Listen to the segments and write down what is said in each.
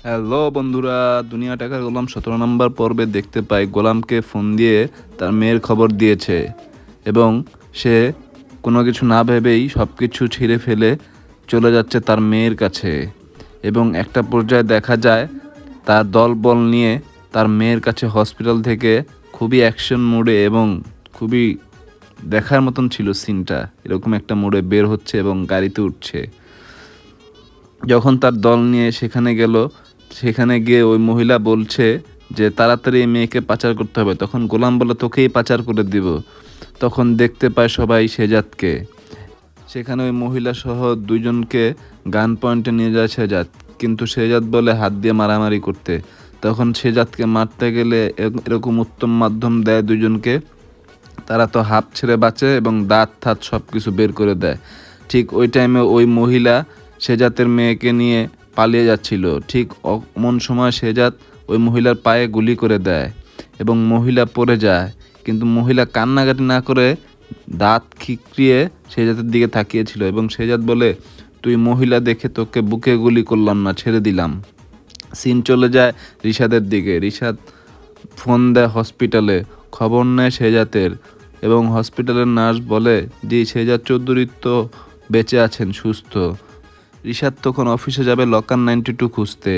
Hello বন্ধুরা, দুনিয়া টাকার গোলাম 17 নম্বর পর্বে দেখতে পাই গোলামকে ফোন দিয়ে তার মেয়ের খবর দিয়েছে এবং সে কোনো কিছু না ভেবেই সব কিছু ছিঁড়ে ফেলে চলে যাচ্ছে তার মেয়ের কাছে। এবং একটা পর্যায়ে দেখা যায় তার দলবল নিয়ে তার মেয়ের কাছে হসপিটাল থেকে খুবই অ্যাকশন মোডে এবং খুবই দেখার মতন ছিল সিনটা, এরকম একটা মোড়ে বের হচ্ছে এবং গাড়িতে উঠছে। যখন তার দল নিয়ে সেখানে গেল, সেখানে গিয়ে ওই মহিলা বলছে যে তাড়াতাড়ি এই মেয়েকে পাচার করতে হবে। তখন গোলাম বলে তোকেই পাচার করে দিব। তখন দেখতে পায় সবাই শেজাদকে। সেখানে ওই মহিলা সহ দুইজনকে গান পয়েন্টে নিয়ে যায় শেজাদ, কিন্তু শেজাদ বলে হাত দিয়ে মারামারি করতে। তখন শেজাদকে মারতে গেলে এরকম উত্তম মাধ্যম দেয় দুইজনকে, তারা তো হাঁপ ছেড়ে বাঁচে এবং দাঁত থাত সব কিছু বের করে দেয়। ঠিক ওই টাইমে ওই মহিলা শেজাতের মেয়েকে নিয়ে পালিয়ে যাচ্ছিল। ঠিক এমন সময় শেজাত ওই মহিলার পায়ে গুলি করে দেয় এবং মহিলা পড়ে যায়, কিন্তু মহিলা কান্নাকাটি না করে দাঁত খিকরিয়ে শেজাতের দিকে তাকিয়েছিল এবং শেজাত বলে তুই মহিলা দেখে তোকে বুকে গুলি করলাম না, ছেড়ে দিলাম। সিন চলে যায় রিশাদের দিকে। রিশাদ ফোন দেয় হসপিটালে, খবর নেয় শেজাতের এবং হসপিটালের নার্স বলে জি শেজাত চৌধুরী তো বেঁচে আছেন, সুস্থ। রিশাদ তখন অফিসে যাবে লকার 92 খুঁজতে।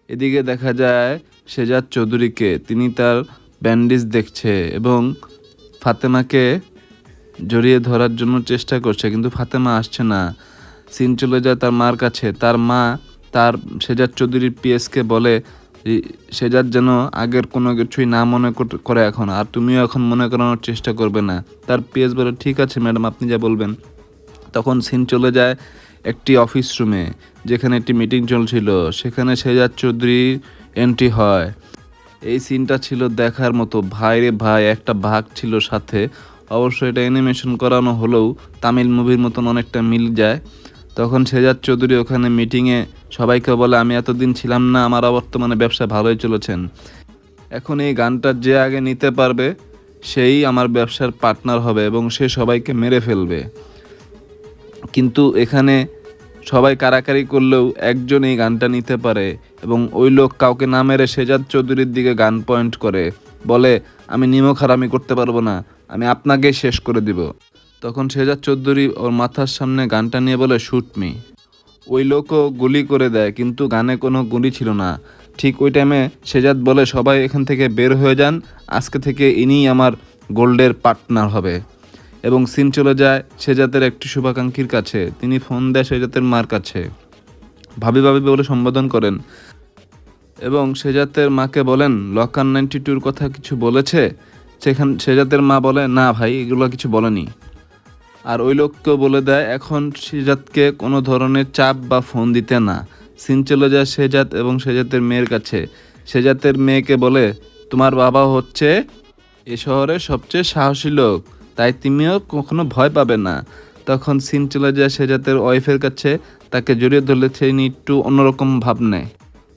এদিকে দেখা যায় শেজাত চৌধুরীকে, তিনি তার ব্যান্ডেজ দেখছে এবং ফাতেমাকে জড়িয়ে ধরার জন্য চেষ্টা করছে, কিন্তু ফাতেমা আসছে না। সিন চলে যায় তার মার কাছে। তার মা তার শেজাত চৌধুরীর পিএসকে বলে শেজাত যেন আগের কোনো কিছুই না মনে করে এখন, আর তুমিও এখন মনে করানোর চেষ্টা করবে না। তার পিএস বলে ঠিক আছে ম্যাডাম, আপনি যা বলবেন। তখন সিন চলে যায় একটি অফিস রুমে, যেখানে একটি মিটিং চলছিল। সেখানে শেজাত চৌধুরীর এন্ট্রি হয়। এই সিনটা ছিল দেখার মতো। ভাই রে ভাই, একটা বাঘ ছিল সাথে। অবশ্য এটা অ্যানিমেশন করানো হলেও তামিল মুভির মতন অনেকটা মিল যায়। তখন শেজাত চৌধুরী ওখানে মিটিংয়ে সবাইকে বলে আমি এতদিন ছিলাম না, আমার বর্তমানে ব্যবসা ভালোই চলেছেন। এখন এই গানটা যে আগে নিতে পারবে সেই আমার ব্যবসার পার্টনার হবে এবং সে সবাইকে মেরে ফেলবে। কিন্তু এখানে সবাই কারাকারি করলেও একজন এই গানটা নিতে পারে এবং ওই লোক কাউকে না মেরে শেজাত চৌধুরীর দিকে গান পয়েন্ট করে বলে আমি নিমক হারামি করতে পারবো না, আমি আপনাকেই শেষ করে দিব। তখন শেজাত চৌধুরী ওর মাথার সামনে গানটা নিয়ে বলে শুট মি। ওই লোকও গুলি করে দেয়, কিন্তু গানে কোনো গুলি ছিল না। ঠিক ওই টাইমে শেজাত বলে সবাই এখান থেকে বের হয়ে যান, আজকে থেকে ইনিই আমার গোল্ডের পার্টনার হবে। এবং সিন চলে যায় শেজাতের একটি শুভাকাঙ্ক্ষীর কাছে। তিনি ফোন দেয় শেজাতের মার কাছে, ভাবি ভাবি বলে সম্বোধন করেন এবং শেজাতের মাকে বলেন লকার 92-র কথা কিছু বলেছে। শেজাতের মা বলে না ভাই, এগুলো কিছু বলেনি। আর ওই লোককেও বলে দেয় এখন শেজাতকে কোনো ধরনের চাপ বা ফোন দিতে না। সিন চলে যায় শেজাত এবং শেজাতের মেয়ের কাছে। শেজাতের মেয়েকে বলে তোমার বাবা হচ্ছে এ শহরের সবচেয়ে সাহসী লোক, তাই তুমিও কখনো ভয় পাবে না। তখন সিন চলে যায় শেজাতের ওয়াইফের কাছে, তাকে জড়িয়ে ধরলে তিনি একটু অন্যরকম ভাব নেয়।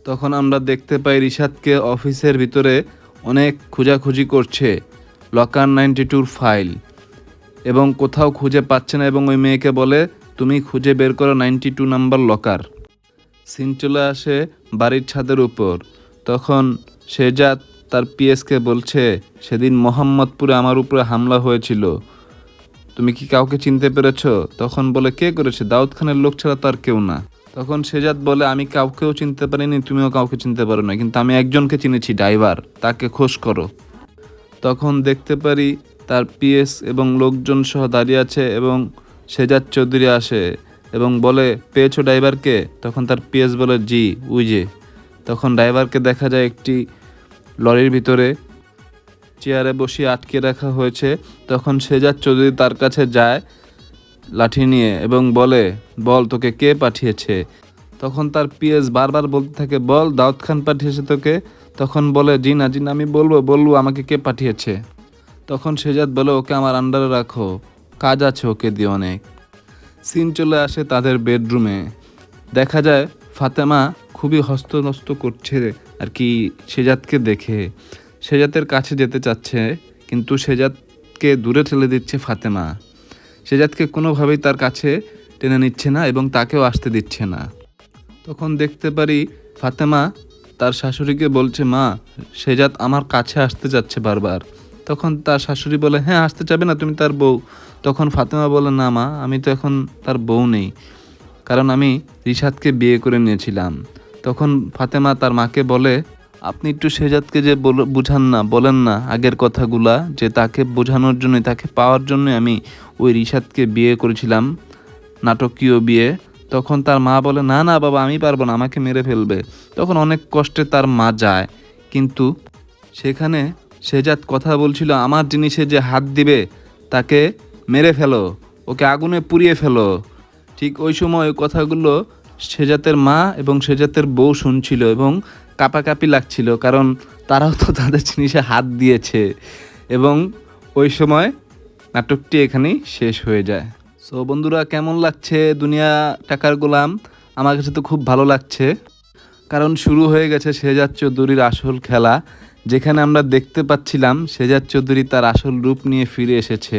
তখন আমরা দেখতে পাই রিশাদকে অফিসের ভিতরে অনেক খোঁজাখুঁজি করছে লকার 92-র ফাইল, এবং কোথাও খুঁজে পাচ্ছে না এবং ওই মেয়েকে বলে তুমি খুঁজে বের করো 92 নাম্বার লকার। সিন চলে আসে বাড়ির ছাদের উপর। তখন শেজাত তার পিএসকে বলছে সেদিন মোহাম্মদপুরে আমার উপরে হামলা হয়েছিল, তুমি কি কাউকে চিনতে পেরেছো? তখন বলে কে করেছে? দাউদ খানের লোক ছাড়া তার কেউ না। তখন শেজাত বলে আমি কাউকেও চিনতে পারিনি, তুমিও কাউকে চিনতে পারো না, কিন্তু আমি একজনকে চিনেছি, ড্রাইভার, তাকে খোঁজ করো। তখন দেখতে পারি তার পিএস এবং লোকজন সহ দাঁড়িয়ে আছে এবং শেজাত চৌধুরী আসে এবং বলে পেয়েছো ড্রাইভারকে? তখন তার পিএস বলে জি উই যে। তখন ড্রাইভারকে দেখা যায় একটি লরির ভিতরে চেয়ারে বসিয়ে আটকে রাখা হয়েছে। তখন শেজাত চৌধুরী তার কাছে যায় লাঠি নিয়ে এবং বলে বল তোকে কে পাঠিয়েছে? তখন তার পিএস বারবার বলতে থাকে বল দাউদ খান পাঠিয়েছে তোকে। তখন বলে জি না আমি বলবো আমাকে কে পাঠিয়েছে। তখন শেজাত বলে ওকে আমার আন্ডারে রাখো, কাজ আছে ওকে দিয়ে অনেক। সিন চলে আসে তাদের বেডরুমে। দেখা যায় ফাতেমা খুবই হস্তনস্ত করছে আর কি শেজাতকে দেখে। শেজাতের কাছে যেতে চাচ্ছে, কিন্তু শেজাতকে দূরে ঠেলে দিচ্ছে ফাতেমা। শেজাতকে কোনোভাবেই তার কাছে টেনে নিচ্ছে না এবং তাকেও আসতে দিচ্ছে না। তখন দেখতে পারি ফাতেমা তার শাশুড়িকে বলছে, মা সেজাত আমার কাছে আসতে যাচ্ছে বারবার। তখন তার শাশুড়ি বলে, হ্যাঁ আসতে চাবে না, তুমি তার বউ। তখন ফাতেমা বলে, না মা, আমি তো এখন তার বউ নেই, কারণ আমি রিশাদকে বিয়ে করে নিয়েছিলাম। তখন ফাতেমা তার মাকে বলে, আপনি একটু সেজাদকে যে বুঝান না, বলেন না আগের কথাগুলা, যে তাকে বোঝানোর জন্য, তাকে পাওয়ার জন্য আমি ওই রিশাদকে বিয়ে করেছিলাম, নাটকীয় বিয়ে। তখন তার মা বলে, না না বাবা, আমি পারবো না, আমাকে মেরে ফেলবে। তখন অনেক কষ্টে তার মা যায়, কিন্তু সেখানে সেজাদ কথা বলছিল, আমার জিনিসে যে হাত দিবে তাকে মেরে ফেলো, ওকে আগুনে পুড়িয়ে ফেলো। ঠিক ওই সময় ওই কথাগুলো সেজাতের মা এবং সেজাতের বউ শুনছিল এবং কাঁপাকাঁপি লাগছিল, কারণ তারাও তো তাদের জিনিসে হাত দিয়েছে। এবং ওই সময় নাটকটি এখানেই শেষ হয়ে যায়। সো বন্ধুরা, কেমন লাগছে দুনিয়া টাকার গোলাম? আমার কাছে তো খুব ভালো লাগছে, কারণ শুরু হয়ে গেছে শেহজাদ চৌধুরীর আসল খেলা, যেখানে আমরা দেখতে পাচ্ছিলাম শেহজাদ চৌধুরী তার আসল রূপ নিয়ে ফিরে এসেছে।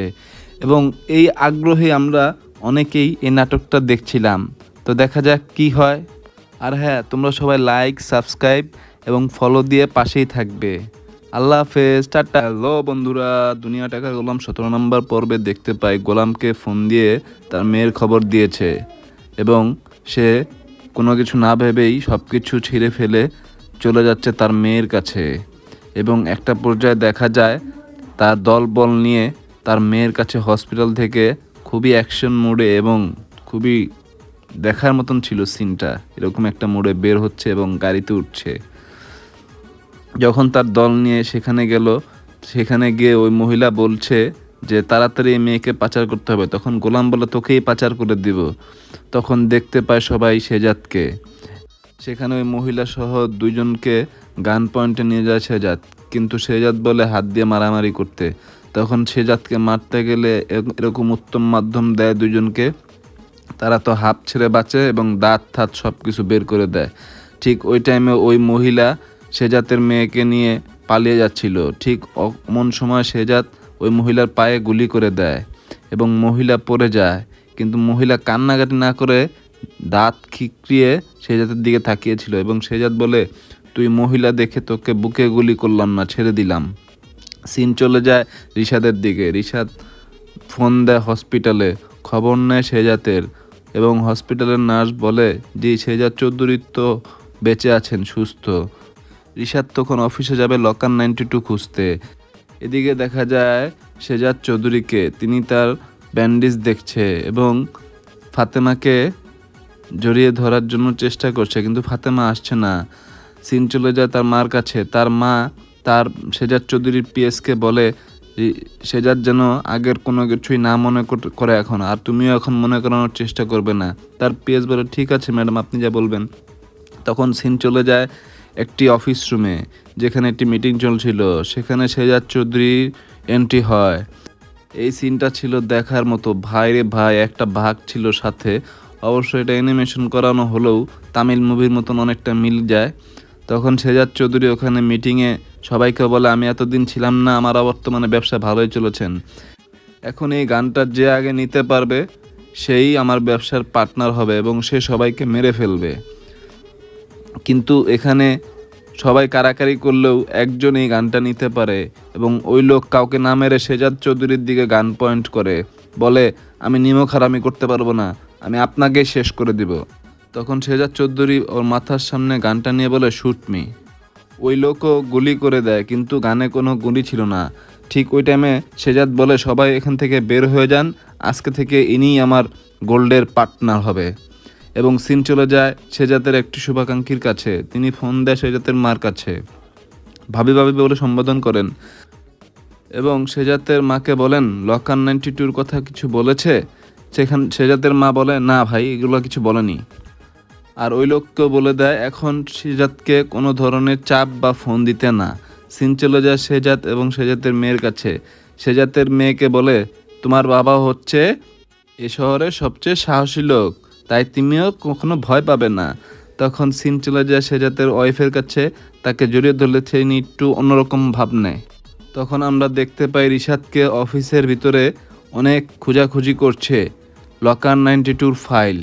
এবং এই আগ্রহে আমরা অনেকেই এই নাটকটা দেখছিলাম। তো দেখা যাক কি হয়। আর হ্যাঁ, তোমরা সবাই লাইক, সাবস্ক্রাইব এবং ফলো দিয়ে পাশেই থাকবে। আল্লাহ হাফেজ, টাটা। হ্যালো বন্ধুরা, দুনিয়া টাকার গোলাম 17 নম্বর পর্বে দেখতে পাই গোলামকে ফোন দিয়ে তার মেয়ের খবর দিয়েছে এবং সে কোনো কিছু না ভেবেই সব কিছু ছিঁড়ে ফেলে চলে যাচ্ছে তার মেয়ের কাছে। এবং একটা পর্যায়ে দেখা যায় তার দলবল নিয়ে তার মেয়ের কাছে হসপিটাল থেকে খুবই অ্যাকশন মোডে এবং খুবই দেখার মতন ছিল সিনটা, এরকম একটা মোড়ে বের হচ্ছে এবং গাড়িতে উঠছে। যখন তার দল নিয়ে সেখানে গেল, সেখানে গিয়ে ওই মহিলা বলছে যে তাড়াতাড়ি এই মেয়েকে পাচার করতে হবে। তখন গোলাম বলে, তোকেই পাচার করে দিব। তখন দেখতে পায় সবাই সেজাদকে। সেখানে ওই মহিলা সহ দুইজনকে গান পয়েন্টে নিয়ে যায় সেজাদ, কিন্তু সেজাদ বলে হাত দিয়ে মারামারি করতে। তখন সেজাদকে মারতে গেলে এরকম উত্তম মাধ্যম দেয় দুইজনকে, তারা তো হাঁপ ছেড়ে বাঁচে এবং দাঁত থাত সব কিছু বের করে দেয়। ঠিক ওই টাইমে ওই মহিলা সেজাতের মেয়েকে নিয়ে পালিয়ে যাচ্ছিল। ঠিক এমন সময় সেজাত ওই মহিলার পায়ে গুলি করে দেয় এবং মহিলা পড়ে যায়, কিন্তু মহিলা কান্নাকাটি না করে দাঁত খিকরিয়ে সেজাতের দিকে তাকিয়েছিল এবং সেজাত বলে, তুই মহিলা দেখে তোকে বুকে গুলি করলাম না, ছেড়ে দিলাম। সিন চলে যায় রিশাদের দিকে। রিশাদ ফোন দেয় হসপিটালে, খবর নেয় সেজাতের এবং হসপিটালের নার্স বলে যে শেহজাদ চৌধুরী তো বেঁচে আছেন, সুস্থ। রিশাদ তখন অফিসে যাবে লকার 92 খুঁজতে। এদিকে দেখা যায় শেহজাদ চৌধুরীকে, তিনি তার ব্যান্ডেজ দেখছে এবং ফাতেমাকে জড়িয়ে ধরার জন্য চেষ্টা করছে, কিন্তু ফাতেমা আসছে না। সিন চলে যায় তার মার কাছে। তার মা তার শেহজাদ চৌধুরীর পিএসকে বলে, শেহজাদ যেন আগের কোনো কিছুই না মনে করে এখন, আর তুমিও এখন মনে করানোর চেষ্টা করবে না। তার পিএস বলে, ঠিক আছে ম্যাডাম, আপনি যা বলবেন। তখন সিন চলে যায় একটি অফিস রুমে, যেখানে একটি মিটিং চলছিল। সেখানে শেহজাদ চৌধুরীর এন্ট্রি হয়। এই সিনটা ছিল দেখার মতো। ভাই রে ভাই, একটা বাঘ ছিল সাথে। অবশ্য এটা অ্যানিমেশন করানো হলেও তামিল মুভির মতন অনেকটা মিল যায়। তখন শেহজাদ চৌধুরী ওখানে মিটিংয়ে সবাইকে বলে, আমি এতদিন ছিলাম না, আমার বর্তমানে ব্যবসা ভালোই চলেছেন। এখন এই গানটা যে আগে নিতে পারবে সেই আমার ব্যবসার পার্টনার হবে এবং সে সবাইকে মেরে ফেলবে। কিন্তু এখানে সবাই কারাকারি করলেও একজন এই গানটা নিতে পারে এবং ওই লোক কাউকে না মেরে শেহজাদ চৌধুরীর দিকে গান পয়েন্ট করে বলে, আমি নিমক হারামি করতে পারবো না, আমি আপনাকেই শেষ করে দিব। তখন শেহজাদ চৌধুরী ওর মাথার সামনে গানটা নিয়ে বলে, শুট মি। ওই লোকও গুলি করে দেয়, কিন্তু গানে কোনো গুলি ছিল না। ঠিক ওই টাইমে শেহজাদ বলে, সবাই এখান থেকে বের হয়ে যান, আজকে থেকে ইনিই আমার গোল্ডের পার্টনার হবে। এবং সিন চলে যায় শেহজাদের একটি শুভাকাঙ্ক্ষীর কাছে। তিনি ফোন দেয় শেহজাদের মার কাছে, ভাবি ভাবি বলে সম্বোধন করেন এবং শেহজাদের মাকে বলেন, লকার 92-র কথা কিছু বলেছে? সেখানে শেহজাদের মা বলে, না ভাই, এগুলো কিছু বলেনি। আর ওই লোককেও বলে দেয় এখন শেহজাদকে কোনো ধরনের চাপ বা ফোন দিতে না। সিন চলে যায় শেহজাদ এবং শেহজাদের মেয়ের কাছে। শেহজাদের মেয়েকে বলে, তোমার বাবা হচ্ছে এ শহরের সবচেয়ে সাহসী লোক, তাই তুমিও কখনো ভয় পাবে না। তখন সিন চলে যায় শেহজাদের ওয়াইফের কাছে, তাকে জড়িয়ে ধরলে তিনি একটু অন্যরকম ভাব নেয়। তখন আমরা দেখতে পাই রিশাদকে অফিসের ভিতরে অনেক খোঁজাখুঁজি করছে লকার 92-র ফাইল,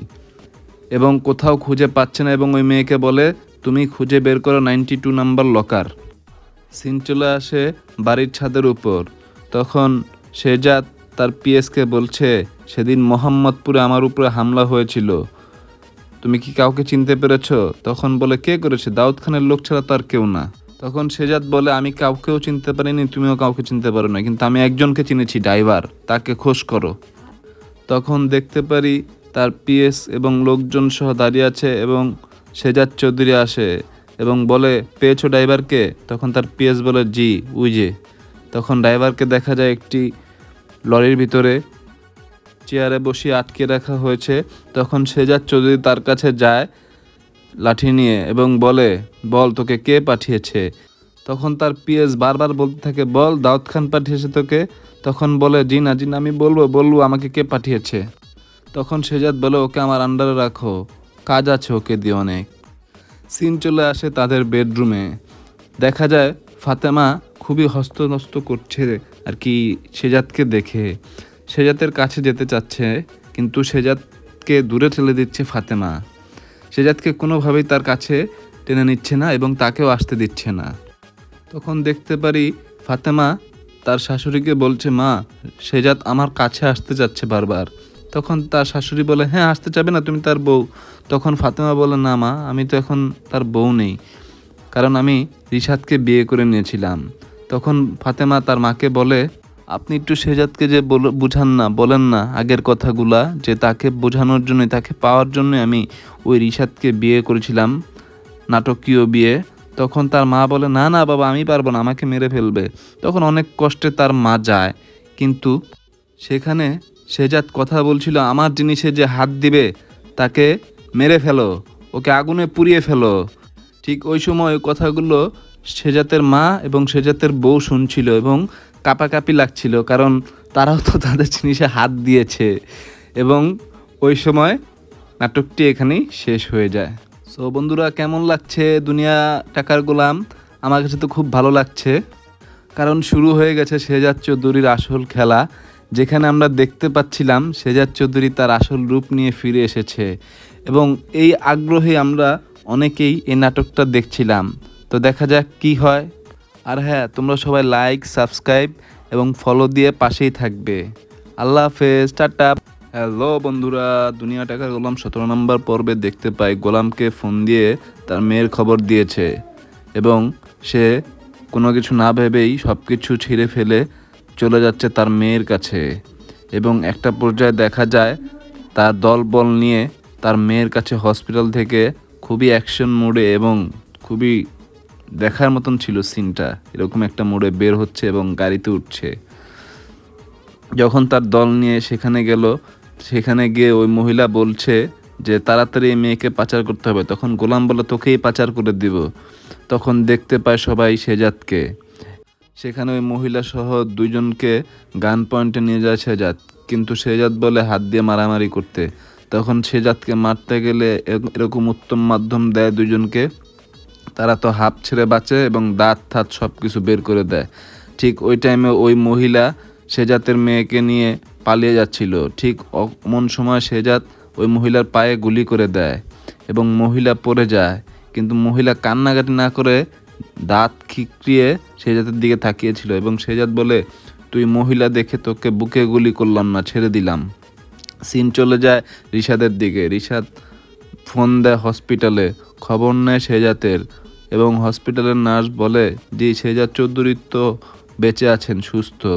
এবং কোথাও খুঁজে পাচ্ছে না এবং ওই মেয়েকে বলে তুমি খুঁজে বের করো 92 নাম্বার লকার। সিন চলে আসে বাড়ির ছাদের উপর। তখন শেহজাদ তার পিএসকে বলছে, সেদিন মোহাম্মদপুরে আমার উপরে হামলা হয়েছিল, তুমি কি কাউকে চিনতে পেরেছো? তখন বলে, কে করেছে? দাউদ খানের লোক ছাড়া তো আর কেউ না। তখন শেহজাদ বলে, আমি কাউকেও চিনতে পারিনি, তুমিও কাউকে চিনতে পারো না, কিন্তু আমি একজনকে চিনেছি, ড্রাইভার, তাকে খোঁজ করো। তখন দেখতে পারি তার পিএস এবং লোকজন সহ দাঁড়িয়ে আছে এবং শেহজাদ চৌধুরী আসে এবং বলে, পেয়েছো ড্রাইভারকে? তখন তার পিএস বলে, জি, ওই যে। তখন ড্রাইভারকে দেখা যায় একটি লরির ভিতরে চেয়ারে বসিয়ে আটকে রাখা হয়েছে। তখন শেহজাদ চৌধুরী তার কাছে যায় লাঠি নিয়ে এবং বলে, বল তোকে কে পাঠিয়েছে? তখন তার পিএস বারবার বলতে থাকে, বল দাউদ খান পাঠিয়েছে তোকে। তখন বলে, জি না, আমি বলবো আমাকে কে পাঠিয়েছে। তখন শেহজাদ বলে, ওকে আমার আন্ডারে রাখো, কাজ আছে ওকে দিয়ে অনেক। সিন চলে আসে তাদের বেডরুমে। দেখা যায় ফাতেমা খুবই হস্তনস্ত করছে আর কি শেহজাদকে দেখে। শেহজাদের কাছে যেতে চাচ্ছে, কিন্তু শেহজাদকে দূরে ঠেলে দিচ্ছে ফাতেমা। শেহজাদকে কোনোভাবেই তার কাছে টেনে নিচ্ছে না এবং তাকেও আসতে দিচ্ছে না। তখন দেখতে পারি ফাতেমা তার শাশুড়িকে বলছে, মা, শেহজাদ আমার কাছে আসতে যাচ্ছে বারবার। তখন তার শাশুড়ি বলে, হ্যাঁ আসতে চাবে না, তুমি তার বউ। তখন ফাতেমা বলে, না মা, আমি তো এখন তার বউ নেই, কারণ আমি রিশাদকে বিয়ে করে নিয়েছিলাম। তখন ফাতেমা তার মাকে বলে, আপনি একটু শেহজাদকে যে বুঝান না, বলেন না আগের কথাগুলা, যে তাকে বোঝানোর জন্য, তাকে পাওয়ার জন্য আমি ওই রিশাদকে বিয়ে করেছিলাম, নাটকীয় বিয়ে। তখন তার মা বলে, না না বাবা, আমি পারবো না, আমাকে মেরে ফেলবে। তখন অনেক কষ্টে তার মা যায়, কিন্তু সেখানে শেহজাদ কথা বলছিল, আমার জিনিসে যে হাত দিবে তাকে মেরে ফেলো, ওকে আগুনে পুড়িয়ে ফেলো। ঠিক ওই সময় ওই কথাগুলো শেহজাদের মা এবং শেহজাদের বউ শুনছিল এবং কাঁপাকাঁপি লাগছিল, কারণ তারাও তো তাদের জিনিসে হাত দিয়েছে। এবং ওই সময় নাটকটি এখানেই শেষ হয়ে যায়। সো বন্ধুরা, কেমন লাগছে দুনিয়া টাকার গোলাম? আমার কাছে তো খুব ভালো লাগছে, কারণ শুরু হয়ে গেছে শেহজাদ চৌধুরীর আসল খেলা, যেখানে আমরা দেখতে পাচ্ছিলাম শেহজাদ চৌধুরী তার আসল রূপ নিয়ে ফিরে এসেছে। এবং এই আগ্রহে আমরা অনেকেই এই নাটকটা দেখছিলাম। তো দেখা যাক কি হয়। আর হ্যাঁ, তোমরা সবাই লাইক, সাবস্ক্রাইব এবং ফলো দিয়ে পাশেই থাকবে। আল্লাহ হাফেজ, টাটা। হ্যালো বন্ধুরা, দুনিয়া টাকার গোলাম 17 নম্বর পর্বে দেখতে পাই গোলামকে ফোন দিয়ে তার মেয়ের খবর দিয়েছে এবং সে কোনো কিছু না ভেবেই সব কিছু ছিঁড়ে ফেলে চলে যাচ্ছে তার মেয়ের কাছে। এবং একটা পর্যায়ে দেখা যায় তার দলবল নিয়ে তার মেয়ের কাছে হসপিটাল থেকে খুবই অ্যাকশন মোডে এবং খুবই দেখার মতন ছিল সিনটা, এরকম একটা মোড়ে বের হচ্ছে এবং গাড়িতে উঠছে। যখন তার দল নিয়ে সেখানে গেল, সেখানে গিয়ে ওই মহিলা বলছে যে তাড়াতাড়ি এই মেয়েকে পাচার করতে হবে। তখন গোলাম বলে, তোকেই পাচার করে দিব। তখন দেখতে পায় সবাই শেহজাদকে। সেখানে ওই মহিলা সহ দুইজনকে গান পয়েন্টে নিয়ে যায় শেহজাদ, কিন্তু শেহজাদ বলে হাত দিয়ে মারামারি করতে। তখন শেহজাদকে মারতে গেলে এরকম উত্তম মাধ্যম দেয় দুইজনকে, তারা তো হাঁপ ছেড়ে বাঁচে এবং দাঁত থাত সব কিছু বের করে দেয়। ঠিক ওই টাইমে ওই মহিলা শেহজাদের মেয়েকে নিয়ে পালিয়ে যাচ্ছিল। ঠিক এমন সময় শেহজাদ ওই মহিলার পায়ে গুলি করে দেয় এবং মহিলা পড়ে যায়, কিন্তু মহিলা কান্নাকাটি না করে দাঁত খিকরিয়ে শেহজাদের দিকে তাকিয়েছিল এবং শেহজাদ বলে, তুই মহিলা দেখে তোকে বুকে গুলি করলাম না, ছেড়ে দিলাম। সিন চলে যায় রিশাদের দিকে। রিশাদ ফোন দেয় হসপিটালে, খবর নেয় শেহজাদের এবং হসপিটালের নার্স বলে, জি শেহজাদ চৌধুরী তো বেঁচে আছেন, সুস্থ।